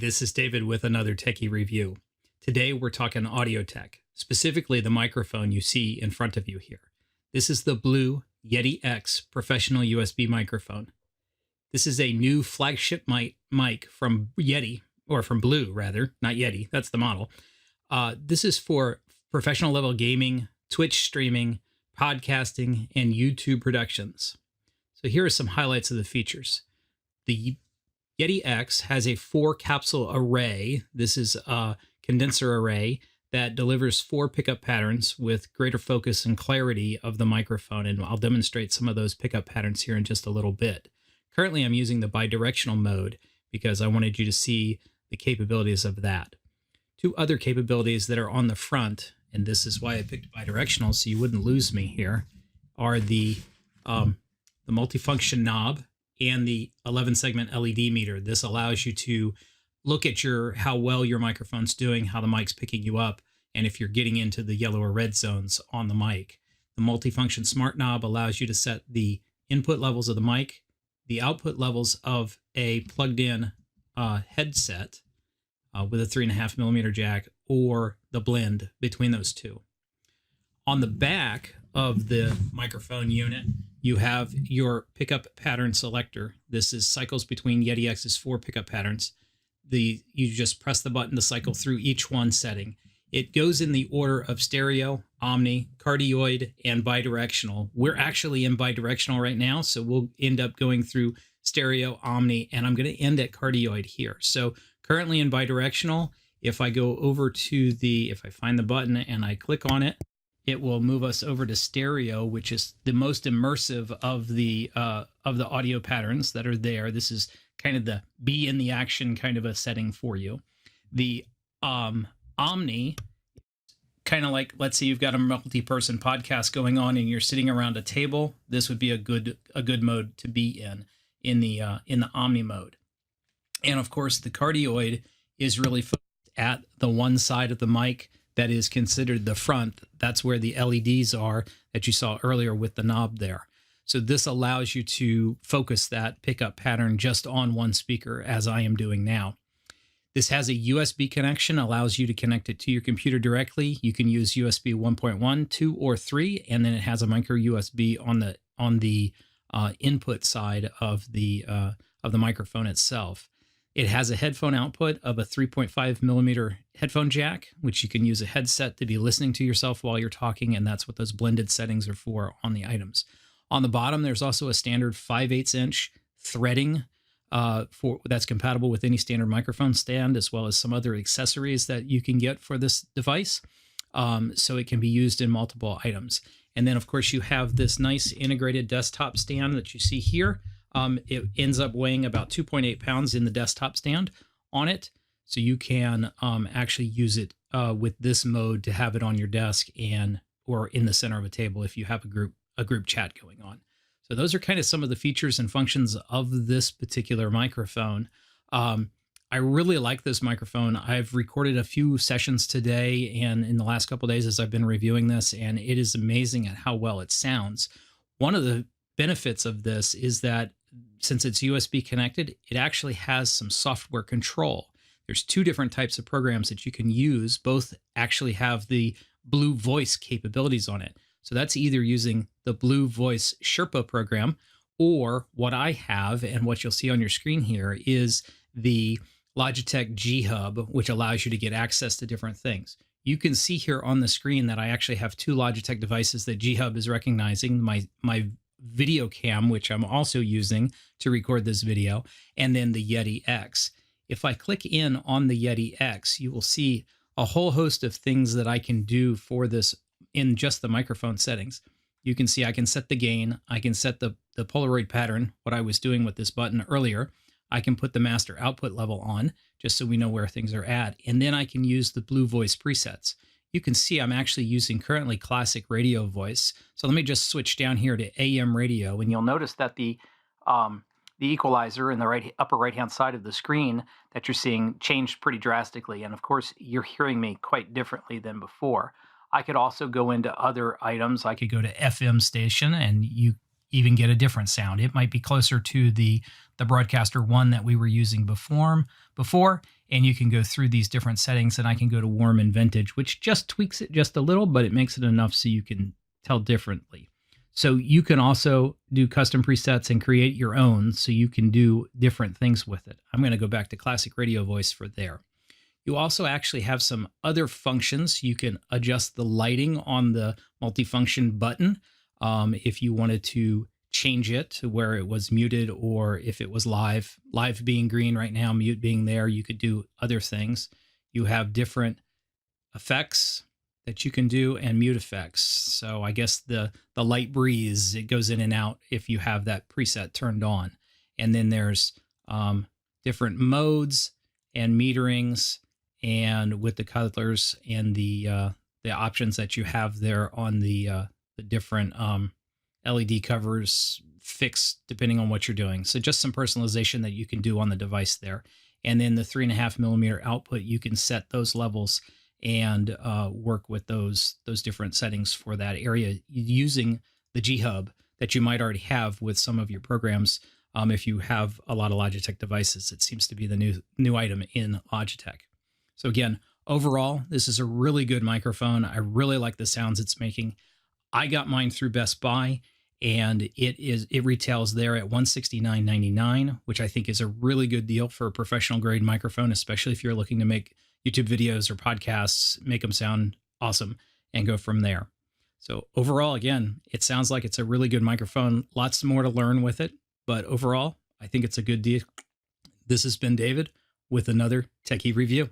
this is David with another techie review. Today we're talking audio tech, specifically the microphone you see in front of you here. This is the Blue Yeti X professional USB microphone. This is a new flagship mic from Yeti, or from Blue rather, not Yeti, that's the model. This is for professional level gaming, Twitch streaming, podcasting, and YouTube productions. So here are some highlights of the features. The Yeti X has a 4-capsule array. This is a condenser array that delivers 4 pickup patterns with greater focus and clarity of the microphone, and I'll demonstrate some of those pickup patterns here in just a little bit. Currently, I'm using the bidirectional mode because I wanted you to see the capabilities of that. 2 other capabilities that are on the front, and this is why I picked bidirectional so you wouldn't lose me here, are the multifunction knob and the 11-segment LED meter. This allows you to look at how well your microphone's doing, how the mic's picking you up, and if you're getting into the yellow or red zones on the mic. The multifunction smart knob allows you to set the input levels of the mic, the output levels of a plugged-in headset with a 3.5mm jack, or the blend between those two. On the back of the microphone unit, you have your pickup pattern selector. This cycles between Yeti X's 4 pickup patterns. You just press the button to cycle through each one setting. It goes in the order of stereo, omni, cardioid, and bidirectional. We're actually in bidirectional right now, so we'll end up going through stereo, omni, and I'm going to end at cardioid here. So currently in bidirectional, if I go over to if I find the button and I click on it, it will move us over to stereo, which is the most immersive of the audio patterns that are there. This is kind of the be in the action kind of a setting for you. The omni, kind of like, let's say you've got a multi-person podcast going on and you're sitting around a table. This would be a good mode to be in the omni mode. And of course, the cardioid is really focused at the one side of the mic that is considered the front. That's where the LEDs are that you saw earlier with the knob there. So this allows you to focus that pickup pattern just on one speaker, as I am doing now. This has a USB connection, allows you to connect it to your computer directly. You can use USB 1.1, 2, or 3, and then it has a micro USB on the input side of the microphone itself. It has a headphone output of a 3.5mm headphone jack, which you can use a headset to be listening to yourself while you're talking, and that's what those blended settings are for on the items. On the bottom, there's also a standard 5/8" threading that's compatible with any standard microphone stand, as well as some other accessories that you can get for this device. So it can be used in multiple items. And then, of course, you have this nice integrated desktop stand that you see here. It ends up weighing about 2.8 pounds in the desktop stand on it. So you can actually use it with this mode to have it on your desk or in the center of a table if you have a group chat going on. So those are kind of some of the features and functions of this particular microphone. I really like this microphone. I've recorded a few sessions today and in the last couple of days as I've been reviewing this, and it is amazing at how well it sounds. One of the benefits of this is that since it's USB connected, it actually has some software control. There's 2 different types of programs that you can use. Both actually have the Blue Voice capabilities on it. So that's either using the Blue Voice Sherpa program, or what I have and what you'll see on your screen here is the Logitech G Hub, which allows you to get access to different things. You can see here on the screen that I actually have 2 Logitech devices that G Hub is recognizing, my video cam, which I'm also using to record this video, and then the Yeti X. If I click in on the Yeti X, you will see a whole host of things that I can do for this in just the microphone settings. You can see I can set the gain, I can set the Polaroid pattern, what I was doing with this button earlier. I can put the master output level on, just so we know where things are at, and then I can use the Blue Voice presets. You can see I'm actually using currently classic radio voice. So let me just switch down here to AM radio, and you'll notice that the equalizer in the upper right-hand side of the screen that you're seeing changed pretty drastically. And of course, you're hearing me quite differently than before. I could also go into other items. I could go to FM station, and you even get a different sound. It might be closer to the Broadcaster 1 that we were using before, and you can go through these different settings, and I can go to warm and vintage, which just tweaks it just a little, but it makes it enough so you can tell differently. So you can also do custom presets and create your own, so you can do different things with it. I'm going to go back to classic radio voice for there. You also actually have some other functions. You can adjust the lighting on the multifunction button if you wanted to change it to where it was muted, or if it was live being green right now, mute being there. You could do other things. You have different effects that you can do and mute effects. So I guess the light breeze, it goes in and out if you have that preset turned on. And then there's different modes and meterings, and with the colors and the options that you have there on the different LED covers fixed depending on what you're doing. So just some personalization that you can do on the device there. And then the 3.5mm output, you can set those levels and work with those different settings for that area using the G Hub that you might already have with some of your programs. If you have a lot of Logitech devices, it seems to be the new item in Logitech. So again, overall, this is a really good microphone. I really like the sounds it's making. I got mine through Best Buy, and it retails there at $169.99, which I think is a really good deal for a professional grade microphone, especially if you're looking to make YouTube videos or podcasts, make them sound awesome, and go from there. So overall, again, it sounds like it's a really good microphone. Lots more to learn with it, but overall, I think it's a good deal. This has been David with another Techie Review.